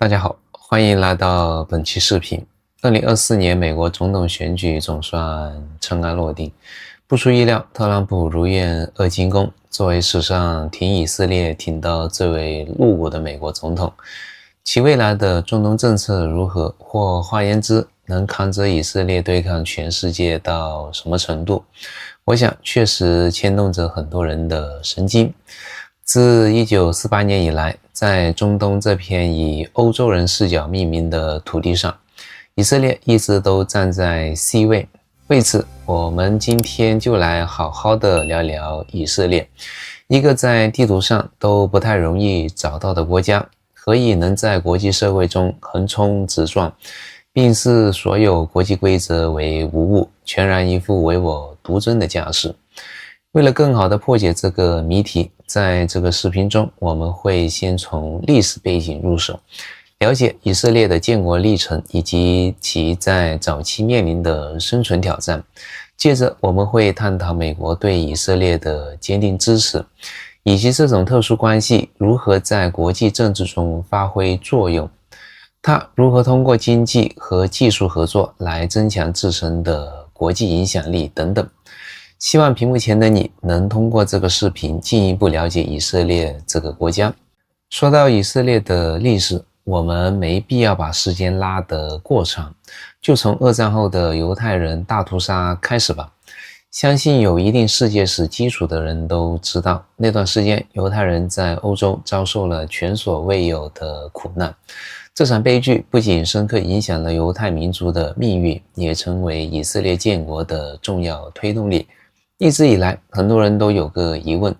大家好，欢迎来到本期视频。2024年美国总统选举总算尘埃落定，不出意料，特朗普如愿二进宫，作为史上挺以色列挺到最为入伍的美国总统，其未来的中东政策如何，或换言之，能扛着以色列对抗全世界到什么程度？我想确实牵动着很多人的神经。自1948年以来，在中东这片以欧洲人视角命名的土地上，以色列一直都站在 C 位。为此，我们今天就来好好的聊聊以色列，一个在地图上都不太容易找到的国家，何以能在国际社会中横冲直撞，并视所有国际规则为无物，全然一副唯我独尊的架势。为了更好地破解这个谜题，在这个视频中，我们会先从历史背景入手，了解以色列的建国历程以及其在早期面临的生存挑战。接着，我们会探讨美国对以色列的坚定支持，以及这种特殊关系如何在国际政治中发挥作用，它如何通过经济和技术合作来增强自身的国际影响力等等。希望屏幕前的你能通过这个视频进一步了解以色列这个国家。说到以色列的历史，我们没必要把时间拉得过长，就从二战后的犹太人大屠杀开始吧。相信有一定世界史基础的人都知道，那段时间犹太人在欧洲遭受了前所未有的苦难。这场悲剧不仅深刻影响了犹太民族的命运，也成为以色列建国的重要推动力。一直以来，很多人都有个疑问，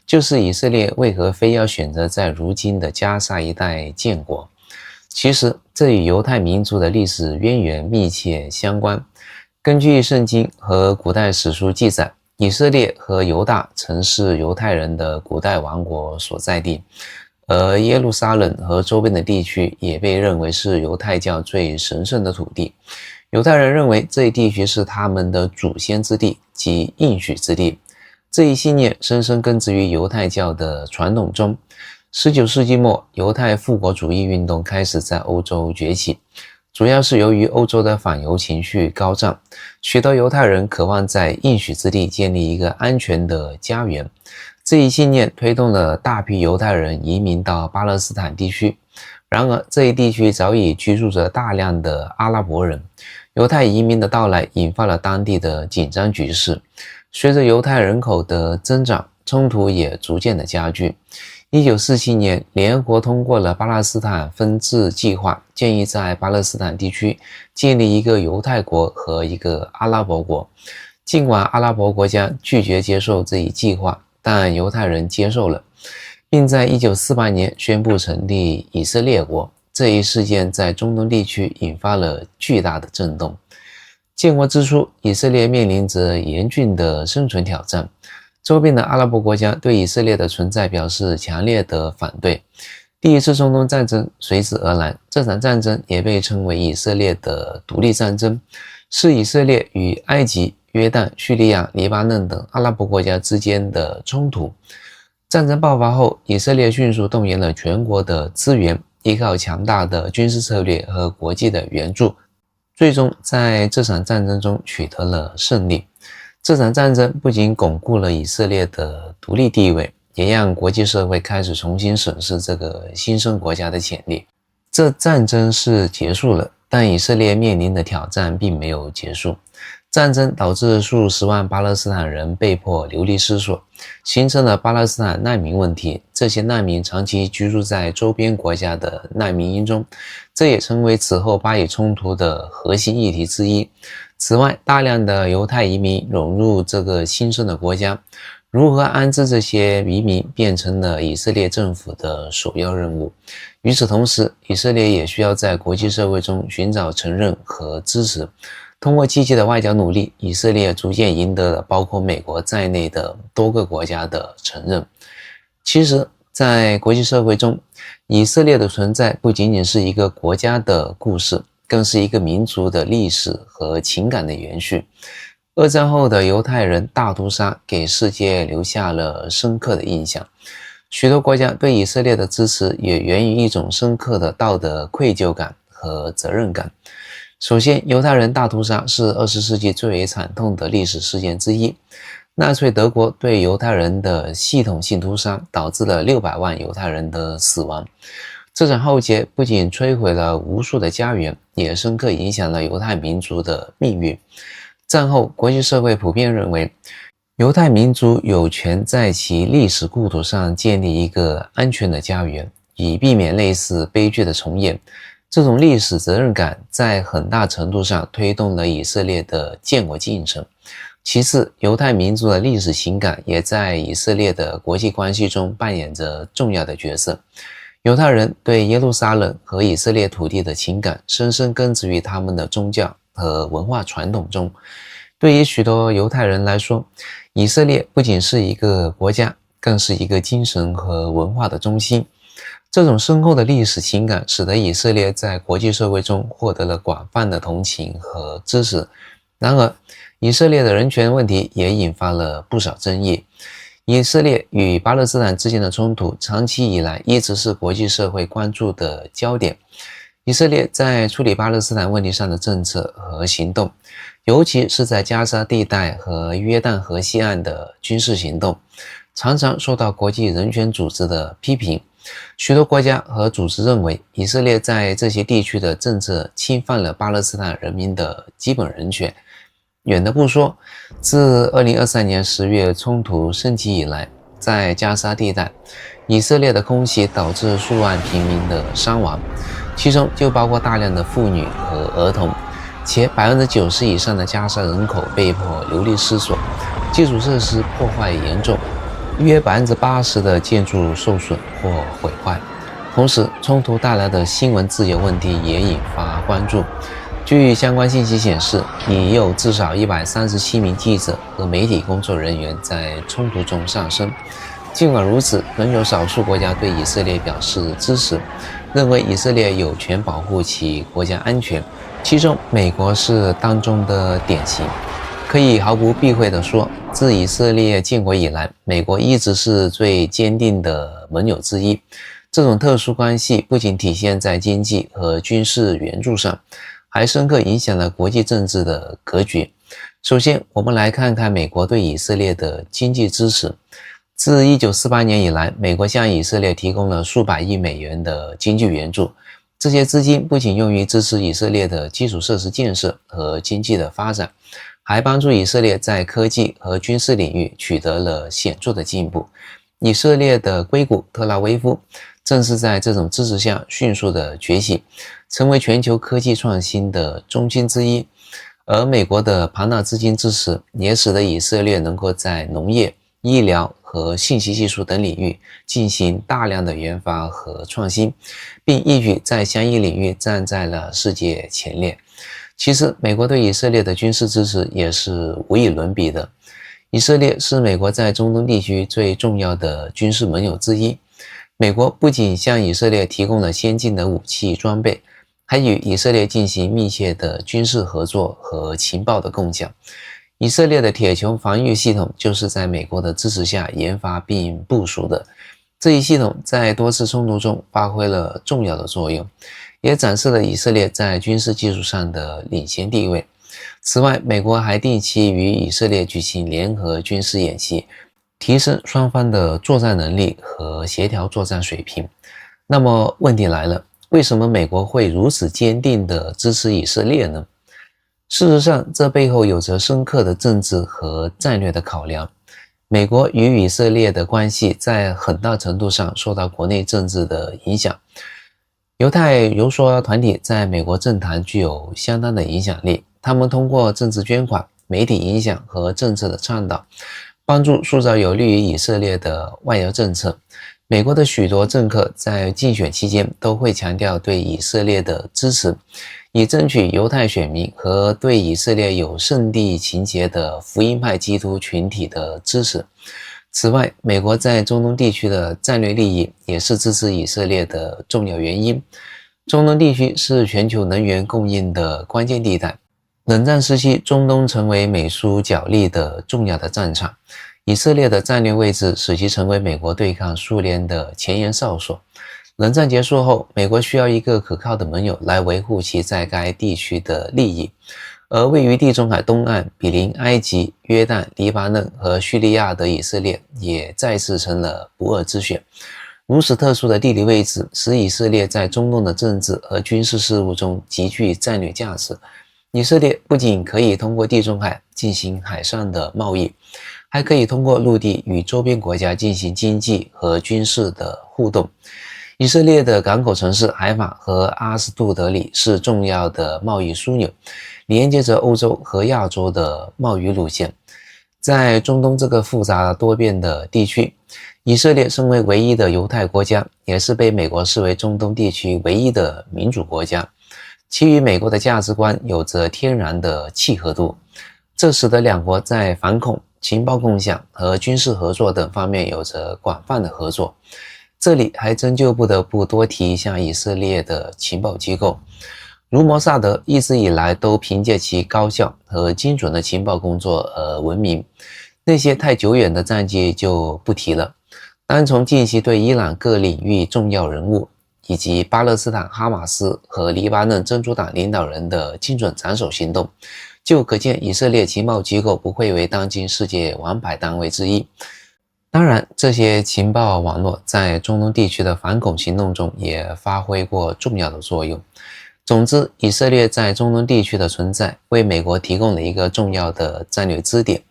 就是以色列为何非要选择在如今的加沙一带建国？其实，这与犹太民族的历史渊源密切相关。根据圣经和古代史书记载，以色列和犹大曾是犹太人的古代王国所在地，而耶路撒冷和周边的地区也被认为是犹太教最神圣的土地。犹太人认为这一地区是他们的祖先之地及应许之地，这一信念深深根植于犹太教的传统中。19世纪末，犹太复国主义运动开始在欧洲崛起，主要是由于欧洲的反犹情绪高涨，许多犹太人渴望在应许之地建立一个安全的家园。这一信念推动了大批犹太人移民到巴勒斯坦地区。然而，这一地区早已居住着大量的阿拉伯人，犹太移民的到来引发了当地的紧张局势。随着犹太人口的增长，冲突也逐渐的加剧。1947年，联合国通过了巴勒斯坦分治计划，建议在巴勒斯坦地区建立一个犹太国和一个阿拉伯国。尽管阿拉伯国家拒绝接受这一计划，但犹太人接受了，并在1948年宣布成立以色列国。这一事件在中东地区引发了巨大的震动。建国之初，以色列面临着严峻的生存挑战，周边的阿拉伯国家对以色列的存在表示强烈的反对。第一次中东战争随之而来，这场战争也被称为以色列的独立战争，是以色列与埃及、约旦、叙利亚、黎巴嫩等阿拉伯国家之间的冲突。战争爆发后，以色列迅速动员了全国的资源，依靠强大的军事策略和国际的援助，最终在这场战争中取得了胜利。这场战争不仅巩固了以色列的独立地位，也让国际社会开始重新审视这个新生国家的潜力。这战争是结束了，但以色列面临的挑战并没有结束。战争导致数十万巴勒斯坦人被迫流离失所，形成了巴勒斯坦难民问题。这些难民长期居住在周边国家的难民营中，这也成为此后巴以冲突的核心议题之一。此外，大量的犹太移民涌入这个新生的国家，如何安置这些移民变成了以色列政府的首要任务。与此同时，以色列也需要在国际社会中寻找承认和支持。通过积极的外交努力，以色列逐渐赢得了包括美国在内的多个国家的承认。其实，在国际社会中，以色列的存在不仅仅是一个国家的故事，更是一个民族的历史和情感的延续。二战后的犹太人大屠杀给世界留下了深刻的印象，许多国家对以色列的支持也源于一种深刻的道德愧疚感和责任感。首先，犹太人大屠杀是20世纪最为惨痛的历史事件之一。纳粹德国对犹太人的系统性屠杀导致了600万犹太人的死亡。这场浩劫不仅摧毁了无数的家园，也深刻影响了犹太民族的命运。战后，国际社会普遍认为，犹太民族有权在其历史故土上建立一个安全的家园，以避免类似悲剧的重演。这种历史责任感在很大程度上推动了以色列的建国进程。其次，犹太民族的历史情感也在以色列的国际关系中扮演着重要的角色。犹太人对耶路撒冷和以色列土地的情感深深根植于他们的宗教和文化传统中。对于许多犹太人来说，以色列不仅是一个国家，更是一个精神和文化的中心。这种深厚的历史情感使得以色列在国际社会中获得了广泛的同情和支持。然而，以色列的人权问题也引发了不少争议。以色列与巴勒斯坦之间的冲突长期以来一直是国际社会关注的焦点。以色列在处理巴勒斯坦问题上的政策和行动，尤其是在加沙地带和约旦河西岸的军事行动，常常受到国际人权组织的批评。许多国家和组织认为，以色列在这些地区的政策侵犯了巴勒斯坦人民的基本人权。远的不说，自2023年10月冲突升级以来，在加沙地带，以色列的空袭导致数万平民的伤亡，其中就包括大量的妇女和儿童，且90%以上的加沙人口被迫流离失所，基础设施破坏严重，约80%的建筑受损或毁坏。同时，冲突带来的新闻自由问题也引发关注。据相关信息显示，已有至少137名记者和媒体工作人员在冲突中丧生。尽管如此，仍有少数国家对以色列表示支持，认为以色列有权保护其国家安全，其中美国是当中的典型。可以毫不避讳地说，自以色列建国以来，美国一直是最坚定的盟友之一。这种特殊关系不仅体现在经济和军事援助上，还深刻影响了国际政治的格局。首先，我们来看看美国对以色列的经济支持。自1948年以来，美国向以色列提供了数百亿美元的经济援助。这些资金不仅用于支持以色列的基础设施建设和经济的发展，还帮助以色列在科技和军事领域取得了显著的进步。以色列的硅谷特拉维夫正是在这种支持下迅速的崛起，成为全球科技创新的中心之一。而美国的庞大资金支持也使得以色列能够在农业、医疗和信息技术等领域进行大量的研发和创新，并一举在相应领域站在了世界前列。其次，美国对以色列的军事支持也是无与伦比的。以色列是美国在中东地区最重要的军事盟友之一。美国不仅向以色列提供了先进的武器装备，还与以色列进行密切的军事合作和情报的共享。以色列的铁穹防御系统就是在美国的支持下研发并部署的。这一系统在多次冲突中发挥了重要的作用，也展示了以色列在军事技术上的领先地位。此外，美国还定期与以色列举行联合军事演习，提升双方的作战能力和协调作战水平。那么问题来了，为什么美国会如此坚定地支持以色列呢？事实上，这背后有着深刻的政治和战略的考量。美国与以色列的关系在很大程度上受到国内政治的影响。犹太游说团体在美国政坛具有相当的影响力，他们通过政治捐款、媒体影响和政策的倡导，帮助塑造有利于以色列的外交政策。美国的许多政客在竞选期间都会强调对以色列的支持，以争取犹太选民和对以色列有圣地情结的福音派基督群体的支持。此外，美国在中东地区的战略利益也是支持以色列的重要原因。中东地区是全球能源供应的关键地带。冷战时期，中东成为美苏角力的重要的战场。以色列的战略位置使其成为美国对抗苏联的前沿哨所。冷战结束后，美国需要一个可靠的盟友来维护其在该地区的利益，而位于地中海东岸、比邻埃及、约旦、黎巴嫩和叙利亚的以色列也再次成了不二之选。如此特殊的地理位置，使以色列在中东的政治和军事事务中极具战略价值。以色列不仅可以通过地中海进行海上的贸易，还可以通过陆地与周边国家进行经济和军事的互动。以色列的港口城市海法和阿斯杜德里是重要的贸易枢纽，连接着欧洲和亚洲的贸易路线。在中东这个复杂多变的地区，以色列身为唯一的犹太国家，也是被美国视为中东地区唯一的民主国家，其与美国的价值观有着天然的契合度，这使得两国在反恐、情报共享和军事合作等方面有着广泛的合作。这里还真就不得不多提一下以色列的情报机构，如摩萨德一直以来都凭借其高效和精准的情报工作而闻名，那些太久远的战绩就不提了。单从近期对伊朗各领域重要人物，以及巴勒斯坦哈马斯和黎巴嫩真主党领导人的精准斩首行动，就可见以色列情报机构不愧为当今世界王牌单位之一。当然，这些情报网络在中东地区的反恐行动中也发挥过重要的作用。总之，以色列在中东地区的存在为美国提供了一个重要的战略支点，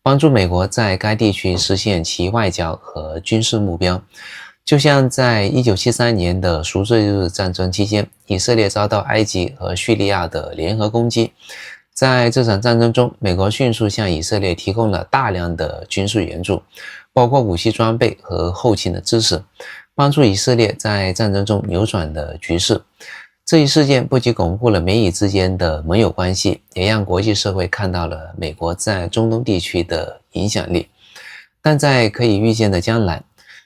帮助美国在该地区实现其外交和军事目标。就像在1973年的赎罪日战争期间，以色列遭到埃及和叙利亚的联合攻击。在这场战争中，美国迅速向以色列提供了大量的军事援助，包括武器装备和后勤的支持，帮助以色列在战争中扭转了局势。这一事件不仅巩固了美以之间的盟友关系，也让国际社会看到了美国在中东地区的影响力。但在可以预见的将来，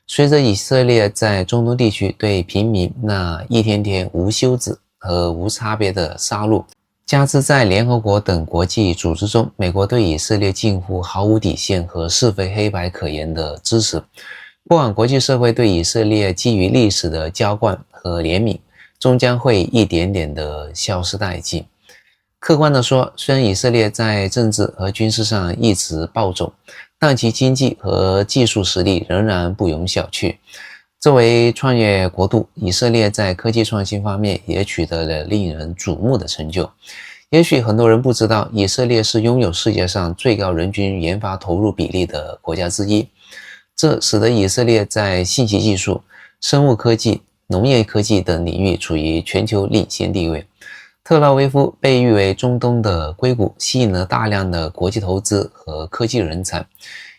随着以色列在中东地区对平民那一天天无休止和无差别的杀戮，加之在联合国等国际组织中美国对以色列近乎毫无底线和是非黑白可言的支持，不管国际社会对以色列基于历史的浇灌和怜悯终将会一点点的消失殆尽。客观地说，虽然以色列在政治和军事上一直暴走，但其经济和技术实力仍然不容小觑。作为创业国度，以色列在科技创新方面也取得了令人瞩目的成就。也许很多人不知道，以色列是拥有世界上最高人均研发投入比例的国家之一，这使得以色列在信息技术、生物科技、农业科技等领域处于全球领先地位。特拉维夫被誉为中东的硅谷，吸引了大量的国际投资和科技人才。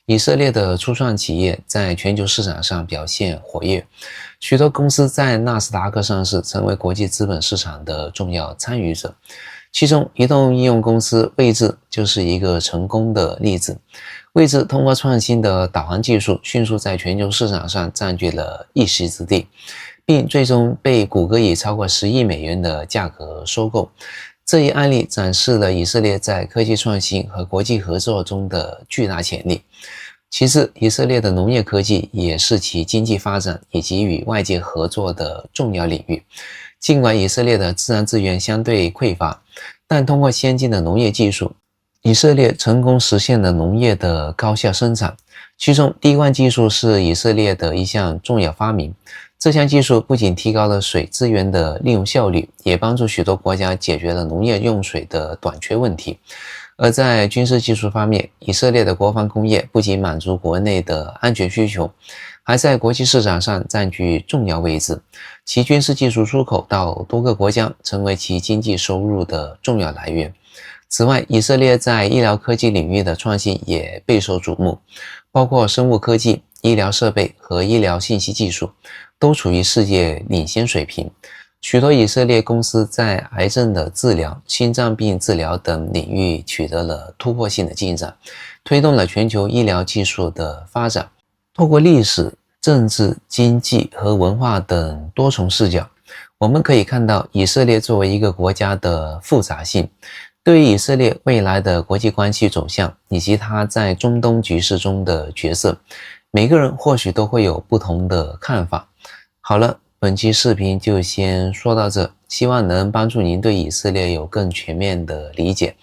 以色列的初创企业在全球市场上表现活跃，许多公司在纳斯达克上市，成为国际资本市场的重要参与者。其中，移动应用公司位置就是一个成功的例子。位置通过创新的导航技术，迅速在全球市场上占据了一席之地，并最终被谷歌以超过10亿美元的价格收购。这一案例展示了以色列在科技创新和国际合作中的巨大潜力。其次，以色列的农业科技也是其经济发展以及与外界合作的重要领域。尽管以色列的自然资源相对匮乏，但通过先进的农业技术，以色列成功实现了农业的高效生产。其中，滴灌技术是以色列的一项重要发明。这项技术不仅提高了水资源的利用效率，也帮助许多国家解决了农业用水的短缺问题。而在军事技术方面，以色列的国防工业不仅满足国内的安全需求，还在国际市场上占据重要位置。其军事技术出口到多个国家，成为其经济收入的重要来源。此外，以色列在医疗科技领域的创新也备受瞩目，包括生物科技、医疗设备和医疗信息技术都处于世界领先水平。许多以色列公司在癌症的治疗、心脏病治疗等领域取得了突破性的进展，推动了全球医疗技术的发展。透过历史、政治、经济和文化等多重视角，我们可以看到以色列作为一个国家的复杂性。对于以色列未来的国际关系走向，以及它在中东局势中的角色，每个人或许都会有不同的看法。好了，本期视频就先说到这，希望能帮助您对以色列有更全面的理解。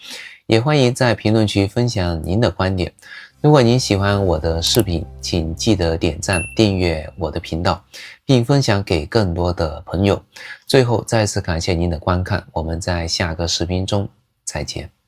也欢迎在评论区分享您的观点。如果您喜欢我的视频，请记得点赞、订阅我的频道，并分享给更多的朋友。最后，再次感谢您的观看，我们在下个视频中再见。